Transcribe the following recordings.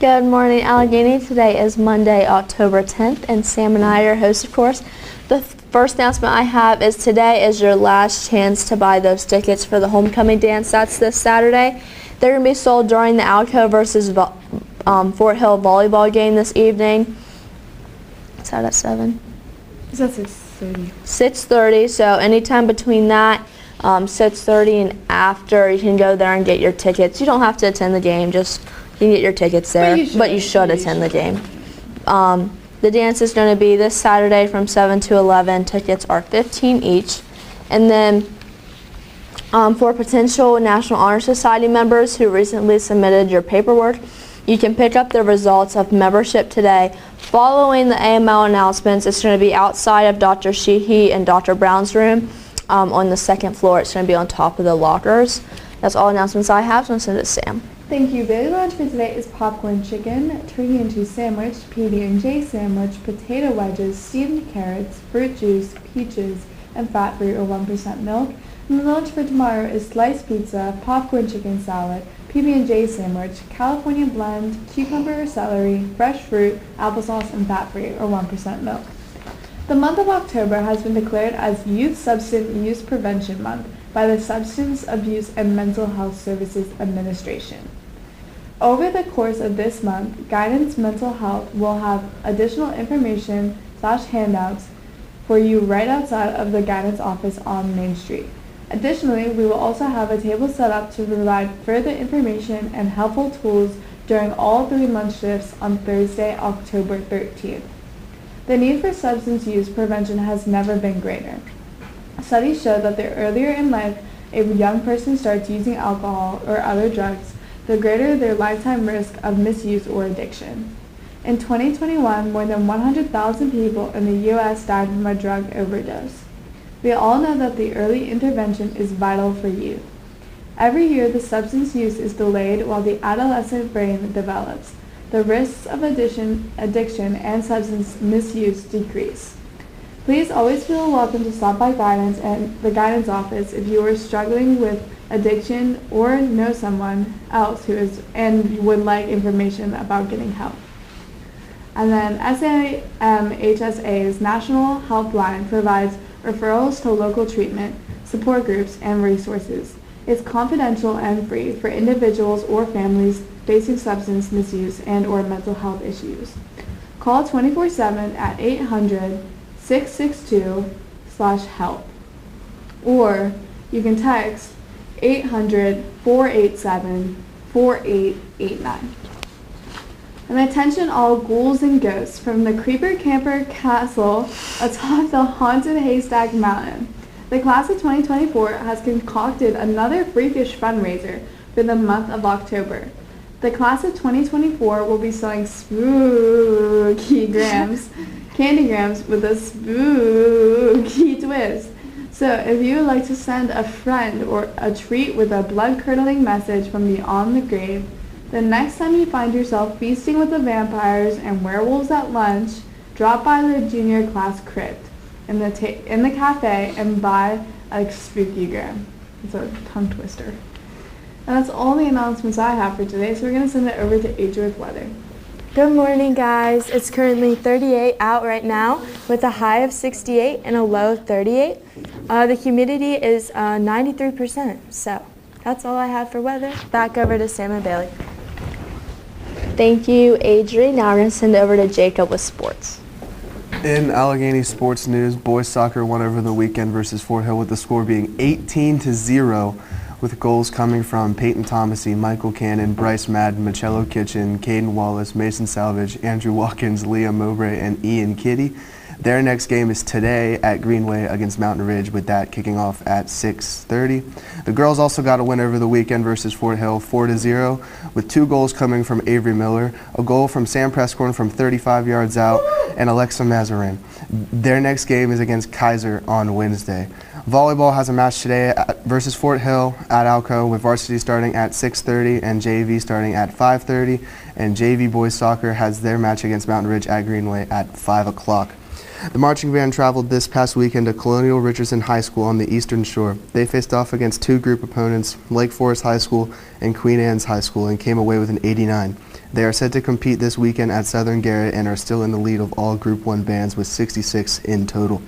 Good morning, Allegheny. Today is Monday, October 10th, and Sam and I are your hosts, of course. The first announcement I have is today is your last chance to buy those tickets for the homecoming dance. That's this Saturday. They're going to be sold during the Alco versus Fort Hill volleyball game this evening. It's out at 7. It's at 6:30. 6:30, so anytime between that, 6:30 and after, you can go there and get your tickets. You don't have to attend the game, just you can get your tickets there, but you should attend the game. The dance is going to be this Saturday from 7 to 11. Tickets are $15 each. And then for potential National Honor Society members who recently submitted your paperwork, you can pick up the results of membership today. Following the AML announcements, it's going to be outside of Dr. Sheehy and Dr. Brown's room on the second floor. It's going to be on top of the lockers. That's all announcements I have, so I'm going to send it to Sam. Thank you. Daily lunch for today is popcorn chicken, turkey and cheese sandwich, PB&J sandwich, potato wedges, steamed carrots, fruit juice, peaches, and fat-free or 1% milk. And the lunch for tomorrow is sliced pizza, popcorn chicken salad, PB&J sandwich, California blend, cucumber or celery, fresh fruit, applesauce, and fat-free or 1% milk. The month of October has been declared as Youth Substance Use Prevention Month by the Substance Abuse and Mental Health Services Administration. Over the course of this month, Guidance Mental Health will have additional information / handouts for you right outside of the Guidance office on Main Street. Additionally, we will also have a table set up to provide further information and helpful tools during all 3 lunch shifts on Thursday, October 13th. The need for substance use prevention has never been greater. Studies show that the earlier in life a young person starts using alcohol or other drugs, the greater their lifetime risk of misuse or addiction. In 2021, more than 100,000 people in the U.S. died from a drug overdose. We all know that the early intervention is vital for youth. Every year, the substance use is delayed while the adolescent brain develops. The risks of addiction and substance misuse decrease. Please always feel welcome to stop by Guidance and the Guidance office if you are struggling with addiction or know someone else who is and would like information about getting help. And then SAMHSA's National Helpline provides referrals to local treatment, support groups, and resources. It's confidential and free for individuals or families facing substance misuse and or mental health issues. Call 24/7 at 800-662-HELP, or you can text 800-487-4889. And attention all ghouls and ghosts from the Creeper Camper Castle atop the haunted Haystack Mountain. The class of 2024 has concocted another freakish fundraiser for the month of October. The class of 2024 will be selling spooky candy grams with a spooky twist. So if you would like to send a friend or a treat with a blood-curdling message from beyond the grave, the next time you find yourself feasting with the vampires and werewolves at lunch, drop by the junior class crypt in the cafe and buy a spooky gram. It's a tongue twister. And that's all the announcements I have for today, so we're going to send it over to Adria with weather. Good morning, guys. It's currently 38 out right now with a high of 68 and a low of 38. The humidity is 93%. So that's all I have for weather. Back over to Sam and Bailey. Thank you, Adri. Now we're going to send it over to Jacob with sports. In Allegheny sports news, boys soccer won over the weekend versus Fort Hill with the score being 18-0, with goals coming from Peyton Thomasy, Michael Cannon, Bryce Madden, Michello Kitchen, Caden Wallace, Mason Salvage, Andrew Watkins, Liam Mowbray, and Ian Kitty. Their next game is today at Greenway against Mountain Ridge, with that kicking off at 6:30. The girls also got a win over the weekend versus Fort Hill, 4-0, with 2 goals coming from Avery Miller, a goal from Sam Prescorn from 35 yards out, and Alexa Mazarin. Their next game is against Kaiser on Wednesday. Volleyball has a match today versus Fort Hill at Alco, with varsity starting at 6:30 and JV starting at 5:30, and JV boys soccer has their match against Mountain Ridge at Greenway at 5 o'clock. The marching band traveled this past weekend to Colonial Richardson High School on the Eastern Shore. They faced off against 2 group opponents, Lake Forest High School and Queen Anne's High School, and came away with an 89. They are set to compete this weekend at Southern Garrett and are still in the lead of all Group 1 bands with 66 in total.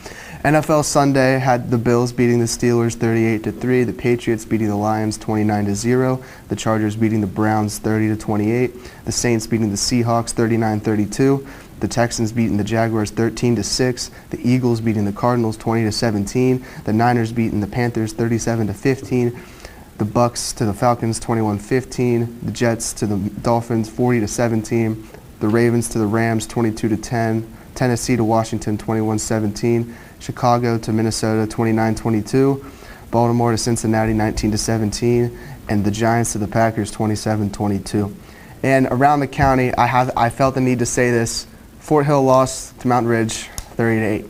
NFL Sunday had the Bills beating the Steelers 38-3, the Patriots beating the Lions 29-0, the Chargers beating the Browns 30-28, the Saints beating the Seahawks 39-32, the Texans beating the Jaguars 13-6, the Eagles beating the Cardinals 20-17, the Niners beating the Panthers 37-15, the Bucks to the Falcons 21-15, the Jets to the Dolphins 40-17, the Ravens to the Rams 22-10, Tennessee to Washington 21-17, Chicago to Minnesota 29-22, Baltimore to Cincinnati 19-17, and the Giants to the Packers 27-22. And around the county, I felt the need to say this: Fort Hill lost to Mountain Ridge 30-8.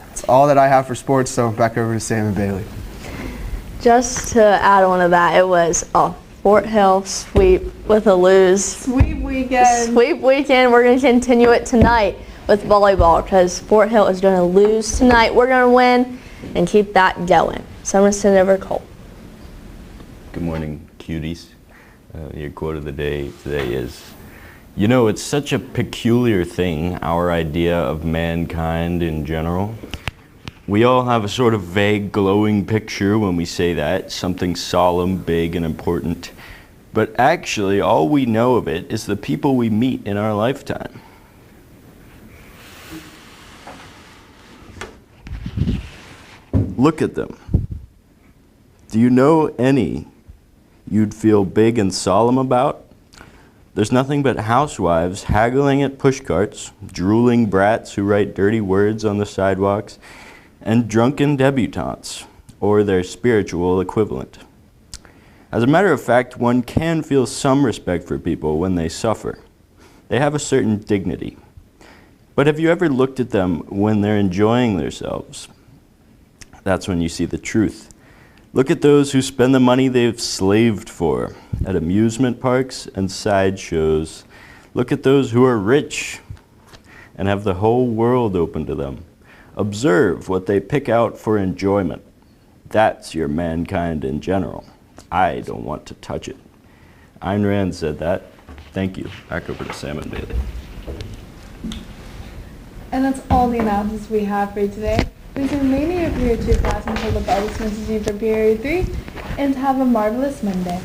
That's all that I have for sports, so back over to Sam and Bailey. Just to add on to that, it was a Fort Hill sweep with a lose. Sweep weekend. Sweep weekend. We're going to continue it tonight with volleyball because Fort Hill is going to lose tonight. We're going to win and keep that going. So I'm going to send it over to Cole. Good morning, cuties. Your quote of the day today is, you know, it's such a peculiar thing, our idea of mankind in general. We all have a sort of vague, glowing picture when we say that, something solemn, big, and important. But actually, all we know of it is the people we meet in our lifetime. Look at them. Do you know any you'd feel big and solemn about? There's nothing but housewives haggling at pushcarts, drooling brats who write dirty words on the sidewalks, and drunken debutantes, or their spiritual equivalent. As a matter of fact, one can feel some respect for people when they suffer. They have a certain dignity. But have you ever looked at them when they're enjoying themselves? That's when you see the truth. Look at those who spend the money they've slaved for at amusement parks and sideshows. Look at those who are rich and have the whole world open to them. Observe what they pick out for enjoyment. That's your mankind in general. I don't want to touch it. Ayn Rand said that. Thank you. Back over to Sam and Bailey. And that's all the announcements we have for you today. Please remain in your period 2 class until the bell dismisses you for period 3, and have a marvelous Monday.